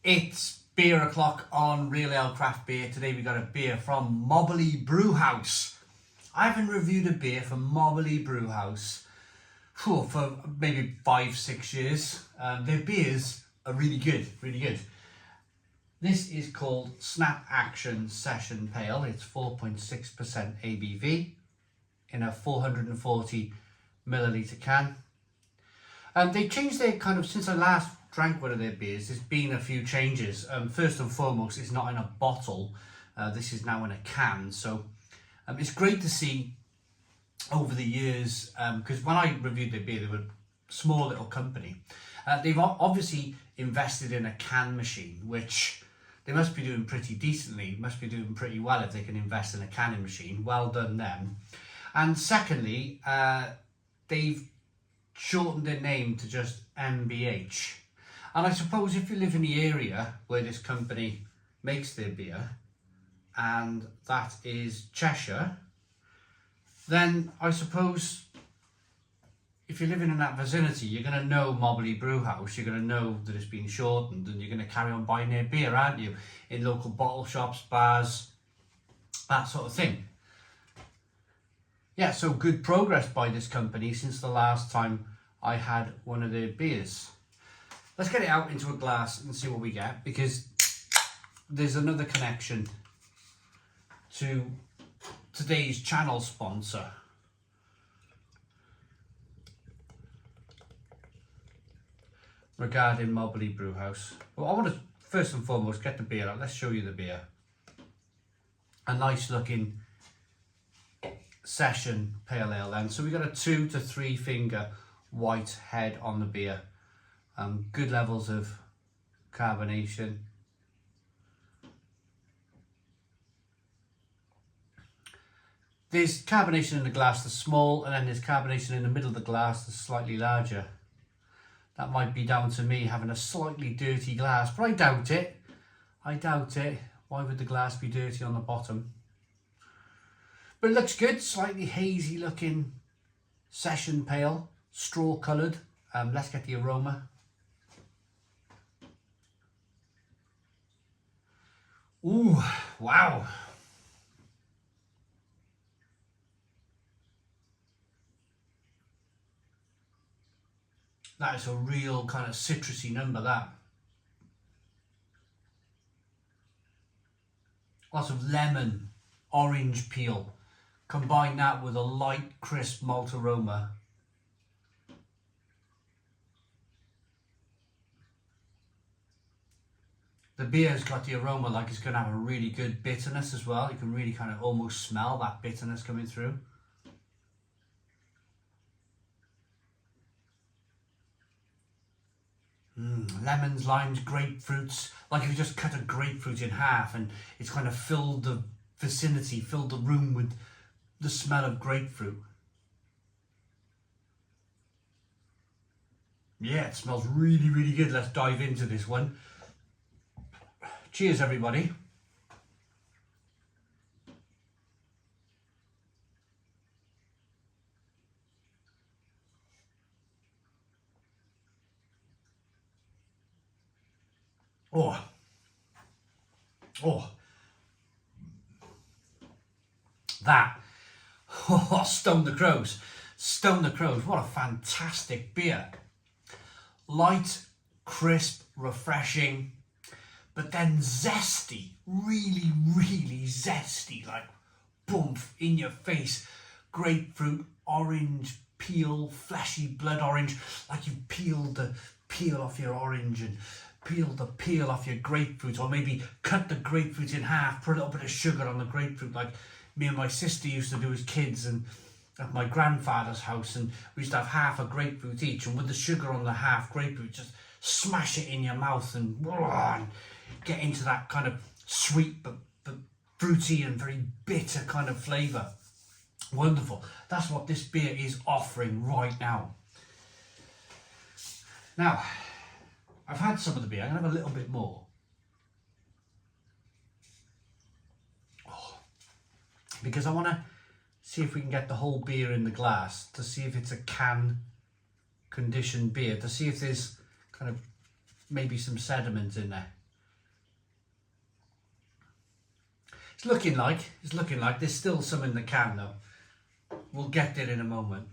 It's beer o'clock on Real Ale Craft Beer. Today we got a beer from Mobberley Brew. I haven't reviewed a beer from Mobberley Brew for maybe 5-6 years. Their beers are really good, really good. This is called Snap Action Session Pale. It's 4.6% ABV in a 440 milliliter can. They changed their since I last drank one of their beers, there's been a few changes. First and foremost, it's not in a bottle. This is now in a can. So it's great to see over the years, because when I reviewed their beer, they were a small little company. They've obviously invested in a can machine, which they must be doing pretty decently, must be doing pretty well if they can invest in a canning machine. Well done them. And secondly, they've shortened their name to just MBH. And I suppose if you live in the area where this company makes their beer, and that is Cheshire, then I suppose if you're living in that vicinity, you're going to know Mobberley Brew House, you're going to know that it's been shortened, and you're going to carry on buying their beer, aren't you? In local bottle shops, bars, that sort of thing. Yeah, so good progress by this company since the last time I had one of their beers. Let's get it out into a glass and see what we get, because there's another connection to today's channel sponsor. Regarding Mobberley Brew House. Well, I want to first and foremost get the beer out. Let's show you the beer. A nice looking session pale ale then. So we got a 2 to 3 finger white head on the beer. Good levels of carbonation. There's carbonation in the glass that's small, and then there's carbonation in the middle of the glass that's slightly larger. That might be down to me having a slightly dirty glass, but I doubt it. I doubt it. Why would the glass be dirty on the bottom? But it looks good, slightly hazy looking session pale, straw coloured. Let's get the aroma. Ooh, wow. That is a real kind of citrusy number, that. Lots of lemon, orange peel. Combine that with a light, crisp malt aroma. The beer's got the aroma like it's going to have a really good bitterness as well. You can really kind of almost smell that bitterness coming through. Lemons, limes, grapefruits. Like if you just cut a grapefruit in half and it's kind of filled the vicinity, filled the room with the smell of grapefruit. Yeah, it smells really, really good. Let's dive into this one. Cheers, everybody. Oh. That. Oh, Stone the Crows. Stone the Crows. What a fantastic beer. Light, crisp, refreshing, but then zesty. Really, really zesty. Like, boom, in your face. Grapefruit, orange peel, fleshy blood orange. Like you've peeled the peel off your orange and peeled the peel off your grapefruit, or maybe cut the grapefruit in half, put a little bit of sugar on the grapefruit, like me and my sister used to do as kids and at my grandfather's house, and we used to have half a grapefruit each, and with the sugar on the half grapefruit, just smash it in your mouth and get into that kind of sweet but fruity and very bitter kind of flavour. Wonderful. That's what this beer is offering right now. Now, I've had some of the beer. I'm going to have a little bit more. Because I want to see if we can get the whole beer in the glass, to see if it's a can conditioned beer, to see if there's kind of maybe some sediment in there. It's looking like there's still some in the can though. We'll get there in a moment.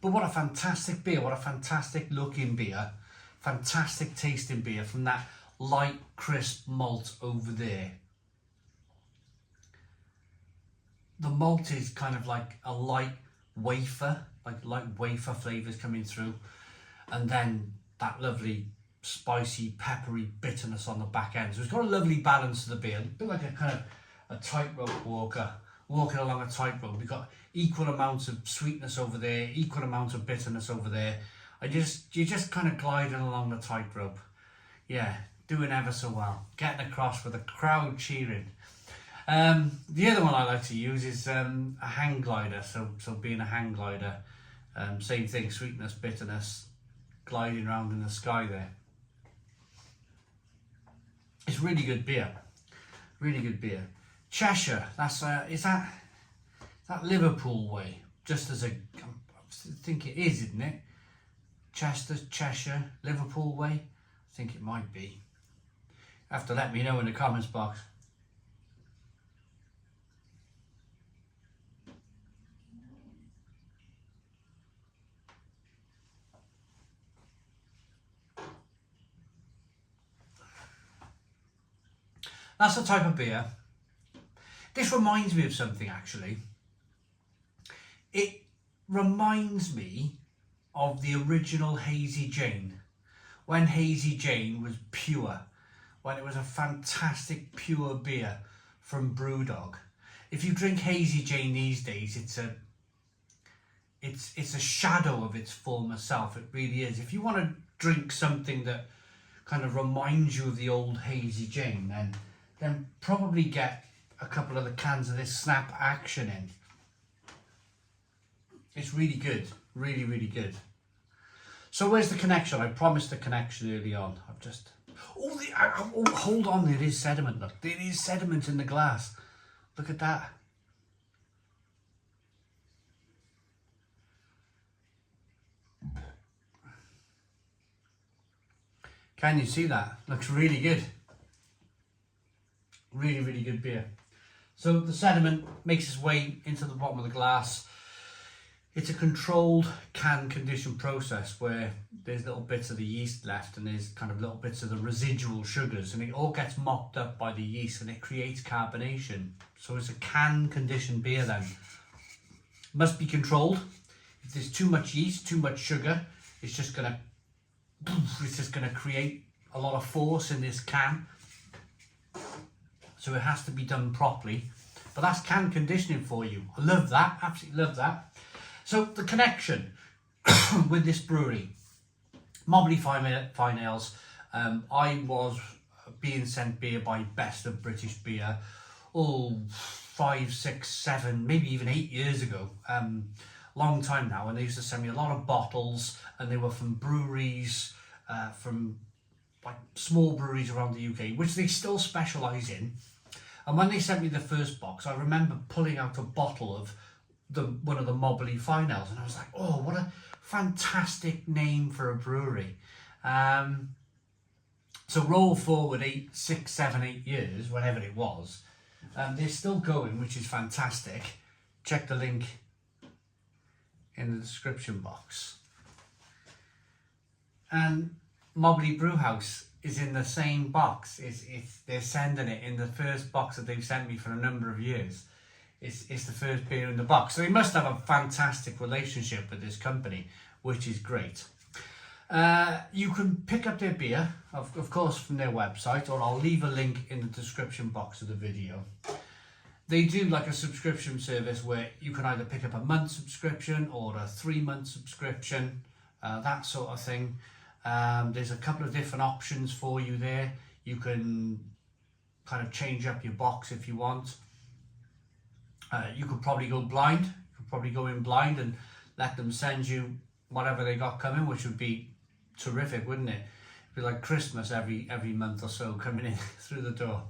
But what a fantastic beer, what a fantastic looking beer, fantastic tasting beer from that light crisp malt over there. The malt is kind of like a light wafer, like light wafer flavours coming through, and then that lovely spicy peppery bitterness on the back end. So it's got a lovely balance to the beer, a bit like a kind of a tightrope walker walking along a tightrope. We've got equal amounts of sweetness over there, equal amounts of bitterness over there. You're just kind of gliding along the tightrope. Yeah, doing ever so well, getting across with a crowd cheering. The other one I like to use is a hang glider. So being a hang glider, same thing, sweetness, bitterness, gliding around in the sky there. It's really good beer, really good beer. Cheshire, that's is that Liverpool way? Just as I think it is, isn't it? Cheshire, Liverpool way. I think it might be. You have to let me know in the comments box. That's the type of beer. This reminds me of something actually. It reminds me of the original Hazy Jane. When Hazy Jane was pure. When it was a fantastic pure beer from Brewdog. If you drink Hazy Jane these days, it's a shadow of its former self. It really is. If you want to drink something that kind of reminds you of the old Hazy Jane, then probably get a couple of the cans of this Snap Action in. It's really good, really, really good. So where's the connection? I promised the connection early on. I've just, hold on, there is sediment, look. There is sediment in the glass. Look at that. Can you see that? Looks really good. Really, really good beer. So the sediment makes its way into the bottom of the glass. It's a controlled can condition process where there's little bits of the yeast left and there's kind of little bits of the residual sugars, and it all gets mopped up by the yeast and it creates carbonation. So it's a can conditioned beer then. Must be controlled. If there's too much yeast, too much sugar, it's just gonna create a lot of force in this can. So it has to be done properly. But that's can conditioning for you. I love that, absolutely love that. So the connection with this brewery, Mobberley Fine Ales, I was being sent beer by Best of British Beer, 5, 6, 7, maybe even 8 years ago. Long time now, and they used to send me a lot of bottles, and they were from breweries, from like small breweries around the UK, which they still specialise in. And when they sent me the first box, I remember pulling out a bottle of one of the Mobberley Fine Ales, and I was like, oh, what a fantastic name for a brewery. So roll forward 6, 7, 8 years, whatever it was, they're still going, which is fantastic. Check the link in the description box. And Mobberley Brew House is in the same box. They're sending it in the first box that they've sent me for a number of years. It's the first beer in the box. So they must have a fantastic relationship with this company, which is great. You can pick up their beer, of course, from their website, or I'll leave a link in the description box of the video. They do like a subscription service where you can either pick up a month subscription or a 3-month subscription, that sort of thing. There's a couple of different options for you there. You can kind of change up your box if you want. You could probably go blind. You could probably go in blind and let them send you whatever they got coming, which would be terrific, wouldn't it? It'd be like Christmas every month or so coming in through the door.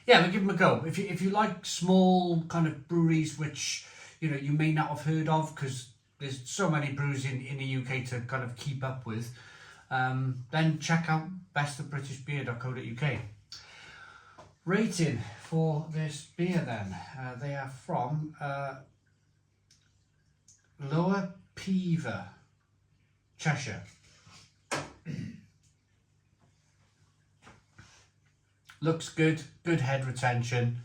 Yeah, but give them a go. If you like small kind of breweries, which you may not have heard of because there's so many brews in the UK to kind of keep up with, then check out bestofbritishbeer.co.uk. Rating for this beer then. They are from Lower Peaver, Cheshire. Looks good, good head retention,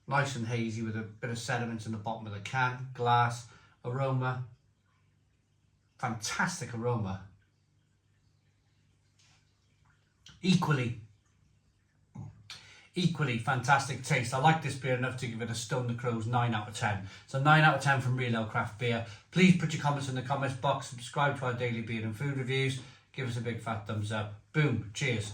nice and hazy with a bit of sediment in the bottom of the can, glass, aroma, fantastic aroma. Equally fantastic taste. I like this beer enough to give it a Stone the Crows 9 out of 10. So 9 out of 10 from Real Ale Craft Beer. Please put your comments in the comments box, subscribe to our daily beer and food reviews, give us a big fat thumbs up. Boom, cheers.